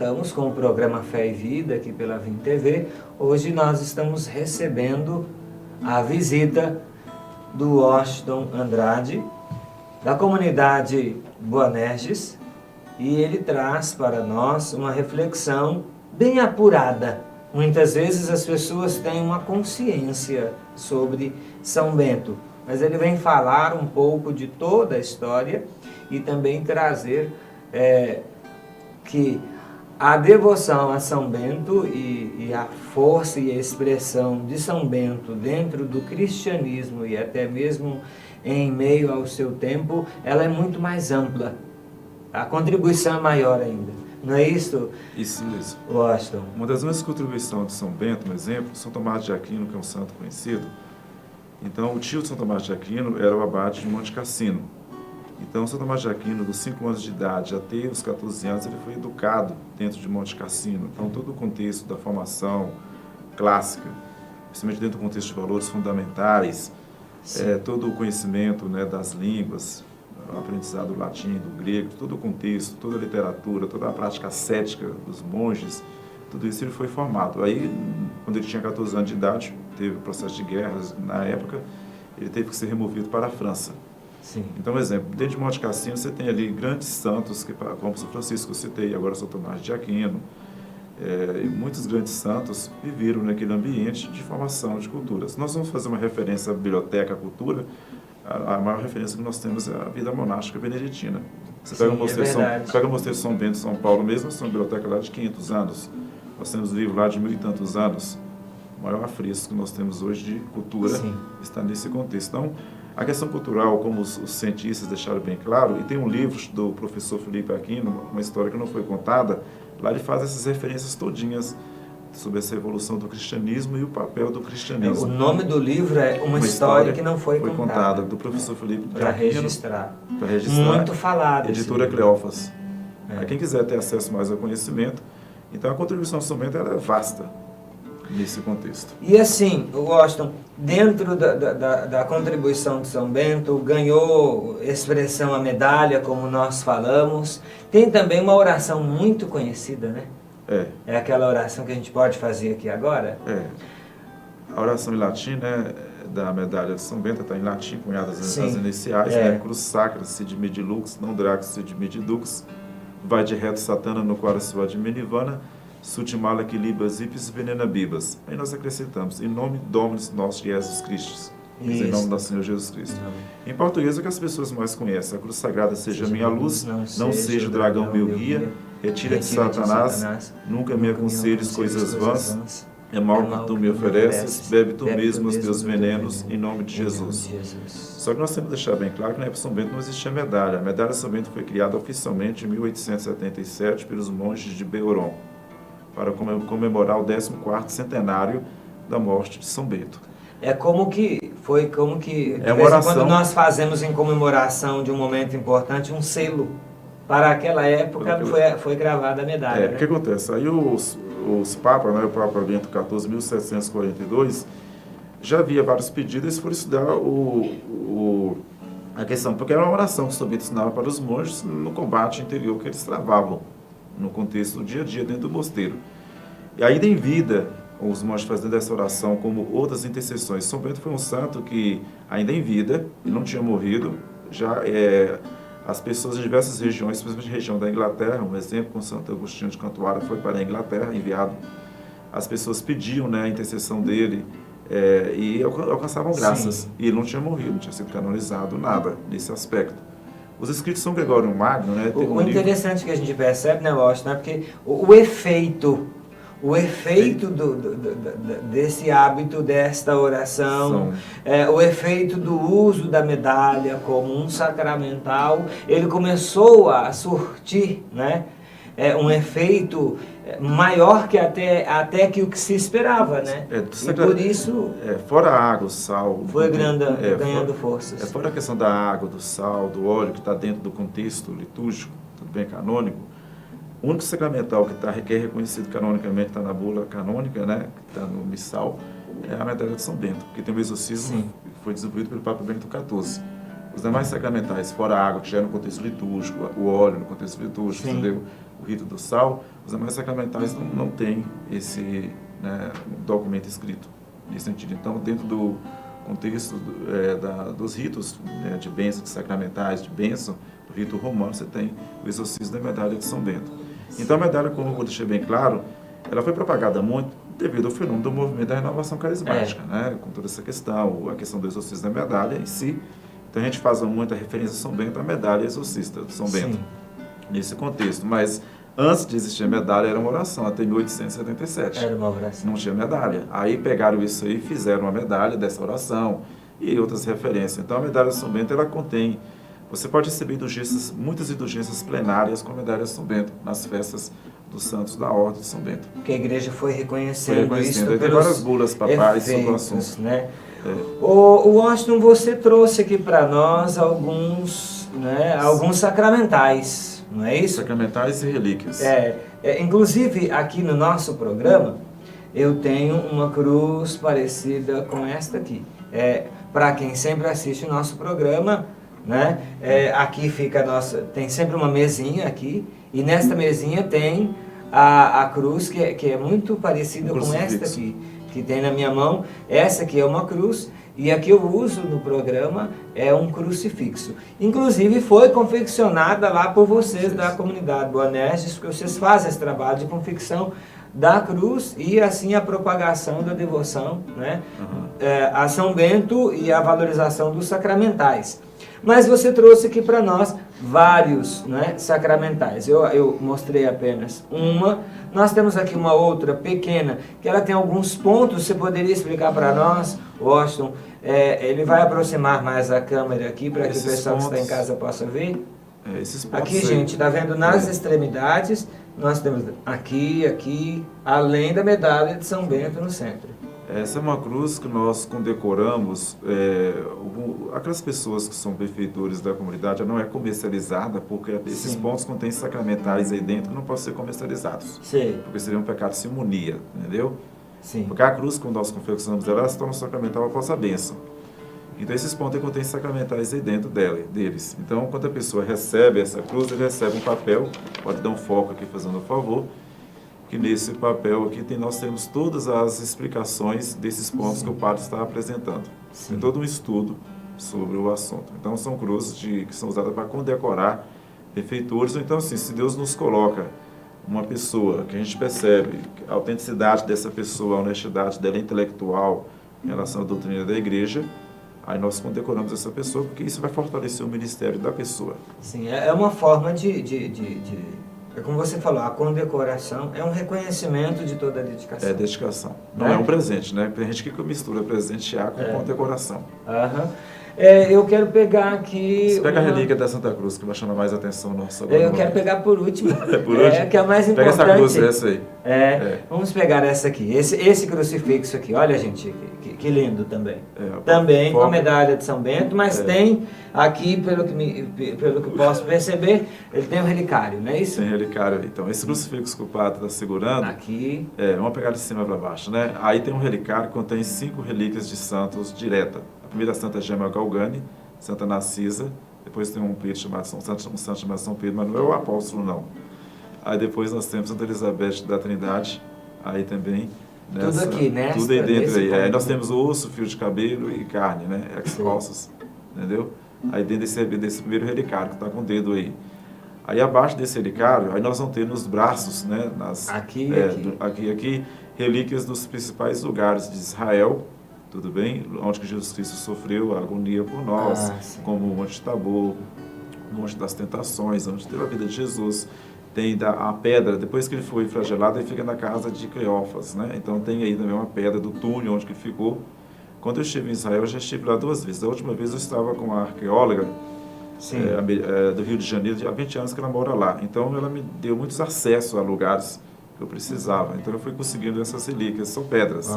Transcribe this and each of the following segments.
voltamos com o programa Fé e Vida aqui pela Vim TV. Hoje nós estamos recebendo a visita do Washington Andrade, da comunidade Boanerges, e ele traz para nós uma reflexão bem apurada. Muitas vezes as pessoas têm uma consciência sobre São Bento, mas ele vem falar um pouco de toda a história e também trazer que a devoção a São Bento e a força e a expressão de São Bento dentro do cristianismo e até mesmo em meio ao seu tempo, ela é muito mais ampla. A contribuição é maior ainda. Não é isso? Isso mesmo. Washington. Uma das grandes contribuições de São Bento, um exemplo, São Tomás de Aquino, que é um santo conhecido. Então, o tio de São Tomás de Aquino era o abade de Monte Cassino. Então, São Tomás de Aquino, dos 5 anos de idade até os 14 anos, ele foi educado dentro de Monte Cassino. Então, todo o contexto da formação clássica, principalmente dentro do contexto de valores fundamentais, todo o conhecimento, né, das línguas, o aprendizado do latim, do grego, todo o contexto, toda a literatura, toda a prática ascética dos monges, tudo isso ele foi formado. Aí, quando ele tinha 14 anos de idade, teve o processo de guerras na época, ele teve que ser removido para a França. Sim. Então, por exemplo, dentro de Monte Cassino você tem ali grandes santos, como São Francisco eu citei, agora São Tomás de Aquino, e muitos grandes santos viveram naquele ambiente de formação de cultura. Se nós vamos fazer uma referência à biblioteca, à cultura, a maior referência que nós temos é a vida monástica beneditina. Você pega o Mosteiro de São Bento, São Paulo mesmo, é uma biblioteca lá de 500 anos. Nós temos livros lá de 1000 e tantos anos. O maior afresco que nós temos hoje de cultura está nesse contexto. Então, a questão cultural, como os cientistas deixaram bem claro, e tem um livro do professor Felipe Aquino, uma história que não foi contada, lá ele faz essas referências todinhas sobre essa evolução do cristianismo e o papel do cristianismo. O nome do livro é Uma História que não foi contada, do professor Felipe para Aquino. Registrar. Para registrar. Muito falado. Editora Cleófas. Para quem quiser ter acesso mais ao conhecimento. Então, a contribuição do São Bento é vasta nesse contexto. E assim, Washington, dentro da contribuição de São Bento, ganhou expressão a medalha, como nós falamos. Tem também uma oração muito conhecida, né? É aquela oração que a gente pode fazer aqui agora? A oração em latim, né, da medalha de São Bento, está em latim, cunhadas as iniciais, né? Cruz sacra, sed midi lux, non drax, sed midi dux, vai de reto satana no quara sua de menivana, sutimala equilibras ipis venena bibas. Aí nós acrescentamos, em nome de Dominus nosso Jesus Cristo. Em nome do Senhor Jesus Cristo. Em português, o que as pessoas mais conhecem, a cruz sagrada seja minha luz, não seja o dragão meu guia, retira de Satanás, nunca me aconselhes coisas vãs, é mal que tu me ofereces, bebe tu mesmo os teus venenos, em nome de Jesus. Só que nós temos que deixar bem claro que na época de São Bento não existia medalha. A medalha de São Bento foi criada oficialmente em 1877 pelos monges de Beoron, para comemorar o 14º centenário da morte de São Bento. Quando nós fazemos em comemoração de um momento importante, um selo. Para aquela época foi gravada a medalha. O que acontece? Aí os papas, né, o Papa Bento XIV, 1742, já havia vários pedidos, eles foram estudar a questão, porque era uma oração que São Bento ensinava para os monges no combate interior que eles travavam, no contexto do dia a dia dentro do mosteiro. E ainda em vida, os monges fazendo essa oração, como outras intercessões. São Bento foi um santo que, ainda em vida, ele não tinha morrido, já as pessoas de diversas regiões, principalmente a região da Inglaterra, um exemplo, com Santo Agostinho de Cantuária, foi para a Inglaterra, enviado. As pessoas pediam, né, a intercessão dele e alcançavam graças. E ele não tinha morrido, não tinha sido canonizado, nada nesse aspecto. Os escritos de São Gregório Magno, né? O interessante que a gente percebe, né, Washington, é porque o efeito desse hábito, desta oração, o efeito do uso da medalha como um sacramental, ele começou a surtir, né, um efeito maior que até que o que se esperava, né? E por isso... fora a água, o sal... Foi ganhando forças. Fora a questão da água, do sal, do óleo, que está dentro do contexto litúrgico, tudo bem canônico, o único sacramental que é reconhecido canonicamente, está na bula canônica, né, que está no missal, é a medalha de São Bento, porque tem um exorcismo que foi desenvolvido pelo Papa Bento XIV. Os demais sacramentais, fora a água, que já é no contexto litúrgico, o óleo no contexto litúrgico, entendeu? o rito do sal, os demais sacramentais não têm esse, né, documento escrito nesse sentido. Então, dentro do contexto dos ritos, né, de bênção, de sacramentais, de bênção, do rito romano, você tem o exorcismo da medalha de São Bento. Então, a medalha, como eu deixei bem claro, ela foi propagada muito devido ao fenômeno do movimento da renovação carismática, né, com toda essa questão, a questão do exorcismo da medalha em si. Então, a gente faz muita referência a São Bento, a medalha exorcista de São Bento, nesse contexto. Mas, antes de existir a medalha, era uma oração, até 1877. Era uma oração. Não tinha medalha. Aí pegaram isso aí e fizeram uma medalha dessa oração e outras referências. Então, a medalha de São Bento, ela contém... Você pode receber indulgências, muitas indulgências plenárias com a medalha de São Bento, nas festas dos santos da Ordem de São Bento. Porque a igreja foi reconhecendo isso Tem várias bulas papais sobre o assunto. Né? O Washington, você trouxe aqui para nós alguns sacramentais, não é isso? Sacramentais e relíquias. Inclusive, aqui no nosso programa, eu tenho uma cruz parecida com esta aqui. Para quem sempre assiste o nosso programa, né? Aqui fica tem sempre uma mesinha aqui, e nesta mesinha tem a cruz que é muito parecida com esta aqui, que tem na minha mão. Essa aqui é uma cruz, e a que eu uso no programa é um crucifixo. Inclusive foi confeccionada lá por vocês da comunidade Boanerges, porque vocês fazem esse trabalho de confecção da cruz e assim a propagação da devoção, né? A São Bento e a valorização dos sacramentais. Mas você trouxe aqui para nós vários, né, sacramentais. Eu mostrei apenas uma. Nós temos aqui uma outra pequena, que ela tem alguns pontos. Você poderia explicar para nós, Washington? Ele vai aproximar mais a câmera aqui para que o pessoal que está em casa possa ver. Aqui, gente, está vendo nas extremidades, nós temos aqui, além da medalha de São Bento no centro. Essa é uma cruz que nós condecoramos, aquelas pessoas que são benfeitores da comunidade, ela não é comercializada, porque esses pontos contêm sacramentais aí dentro, não podem ser comercializados. Porque seria um pecado de simonia, entendeu? Porque a cruz, quando nós confeccionamos ela se torna sacramental após a bênção. Então esses pontos contêm sacramentais aí dentro deles. Então, quando a pessoa recebe essa cruz, ele recebe um papel, pode dar um foco aqui fazendo um favor, que nesse papel aqui nós temos todas as explicações desses pontos que o padre está apresentando. Tem todo um estudo sobre o assunto. Então são cruzes que são usadas para condecorar benfeitores. Então, assim, se Deus nos coloca uma pessoa que a gente percebe a autenticidade dessa pessoa, a honestidade dela intelectual em relação à doutrina da igreja, aí nós condecoramos essa pessoa, porque isso vai fortalecer o ministério da pessoa. Sim, é uma forma é como você falou, a condecoração é um reconhecimento de toda a dedicação. É dedicação. Não é um presente, né? Tem gente que mistura presentear com condecoração. Eu quero pegar aqui... Você pega a relíquia da Santa Cruz, que vai chamar mais atenção nossa agora. Eu quero pegar por último. Por último? Que é a mais importante. Pega essa cruz, essa aí. Vamos pegar essa aqui. Esse crucifixo aqui. Olha, gente, que lindo também. Também com a medalha de São Bento, mas tem aqui, pelo que posso perceber, ele tem um relicário, não é isso? Tem relicário. Então, esse crucifixo que o padre está segurando... Aqui. Vamos pegar de cima para baixo, né? Aí tem um relicário que contém 5 relíquias de santos direta. A primeira Santa Gema Galgani, Santa Narcisa, depois tem um Pedro chamado um santo chamado São Pedro, mas não é o apóstolo, não. Aí depois nós temos Santa Elizabeth da Trindade, aí também... Tudo aqui, né? Tudo aí dentro aí. Aí nós temos osso, fio de cabelo e carne, né? Ossos, entendeu? Aí dentro desse primeiro relicário que está com o dedo aí. Aí abaixo desse relicário, aí nós vamos ter nos braços, né? Aqui, relíquias dos principais lugares de Israel, tudo bem? Onde que Jesus Cristo sofreu a agonia por nós, como o Monte Tabor, o Monte das Tentações, onde teve a vida de Jesus. Tem a pedra, depois que ele foi flagelado, ele fica na casa de Cleófas, né? Então tem aí também uma pedra do túnel onde ele ficou. Quando eu estive em Israel, eu já estive lá 2 vezes. A última vez eu estava com uma arqueóloga do Rio de Janeiro, há 20 anos que ela mora lá. Então ela me deu muitos acessos a lugares que eu precisava. Então eu fui conseguindo essas relíquias, são pedras.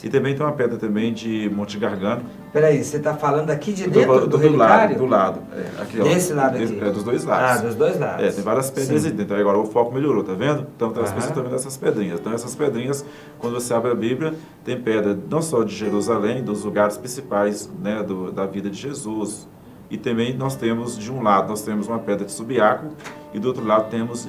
E também tem uma pedra também de Monte Gargano. Peraí, você está falando aqui de dentro do relicário? Do lado. Aqui, desse lado aqui? Dos dois lados. Dos dois lados. Tem várias pedrinhas aí dentro. Agora o foco melhorou, tá vendo? Então as pessoas estão vendo essas pedrinhas. Então essas pedrinhas, quando você abre a Bíblia, tem pedra não só de Jerusalém, dos lugares principais, né, da vida de Jesus. E também nós temos, de um lado, nós temos uma pedra de Subiaco, e do outro lado temos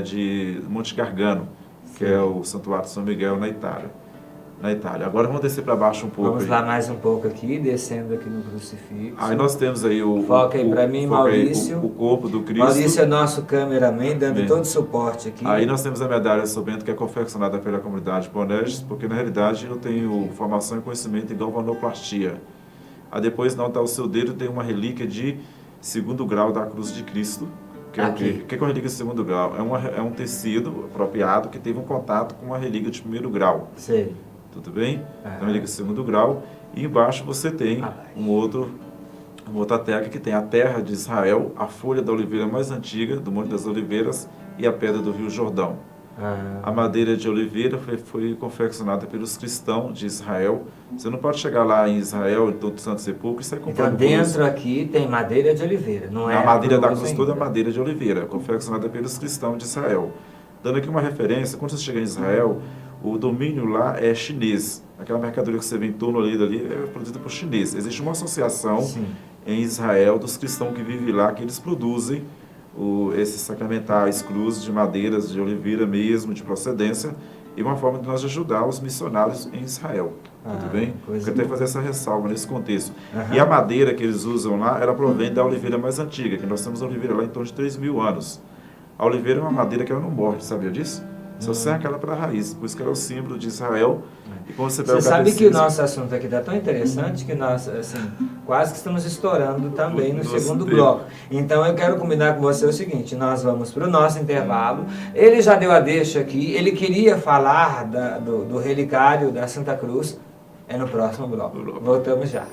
de Monte Gargano, que é o Santuário de São Miguel na Itália. Agora vamos descer para baixo um pouco. Vamos aí. lá mais um pouco aqui, descendo aqui no crucifixo. Aí nós temos aí Foca aí para mim, Maurício. O corpo do Cristo. Maurício é nosso cameraman, dando Bem, todo o suporte aqui. Aí nós temos a medalha São Bento, que é confeccionada pela comunidade Ponerges, porque na realidade eu tenho formação e conhecimento em galvanoplastia. Aí depois, não está o seu dedo, tem uma relíquia de 2º grau da cruz de Cristo. Que é o quê? O que é uma relíquia de 2º grau? É um tecido apropriado que teve um contato com uma relíquia de 1º grau. Sei. Tudo bem? Então, relíquia de 2º grau. E embaixo você tem uma outra terra que tem a terra de Israel, a folha da oliveira mais antiga do Monte das Oliveiras e a pedra do Rio Jordão. A madeira de oliveira foi confeccionada pelos cristãos de Israel. Você não pode chegar lá em Israel, em todo o Santo Sepulcro, e sair comprando. Então dentro aqui tem madeira de oliveira, não é? A madeira da cruz toda é madeira de oliveira, confeccionada pelos cristãos de Israel. Dando aqui uma referência, quando você chega em Israel, o domínio lá é chinês. Aquela mercadoria que você vê em torno ali é produzida por chinês. Existe uma associação em Israel dos cristãos que vivem lá, que eles produzem esses sacramentais cruzes de madeiras de oliveira mesmo, de procedência, e uma forma de nós ajudar os missionários em Israel. Tudo bem? Eu quero fazer essa ressalva nesse contexto. E a madeira que eles usam lá, ela provém da oliveira mais antiga, que nós temos a oliveira lá em torno de 3.000 anos. A oliveira é uma madeira que ela não morre, sabia disso? Só cerca ela para a raiz, por isso que ela é o símbolo de Israel. E quando você sabe que o nosso assunto aqui está tão interessante que nós, assim, quase que estamos estourando também no segundo bloco. Então eu quero combinar com você o seguinte, nós vamos para o nosso intervalo. Ele já deu a deixa aqui, ele queria falar do relicário da Santa Cruz, é no próximo bloco. Voltamos já.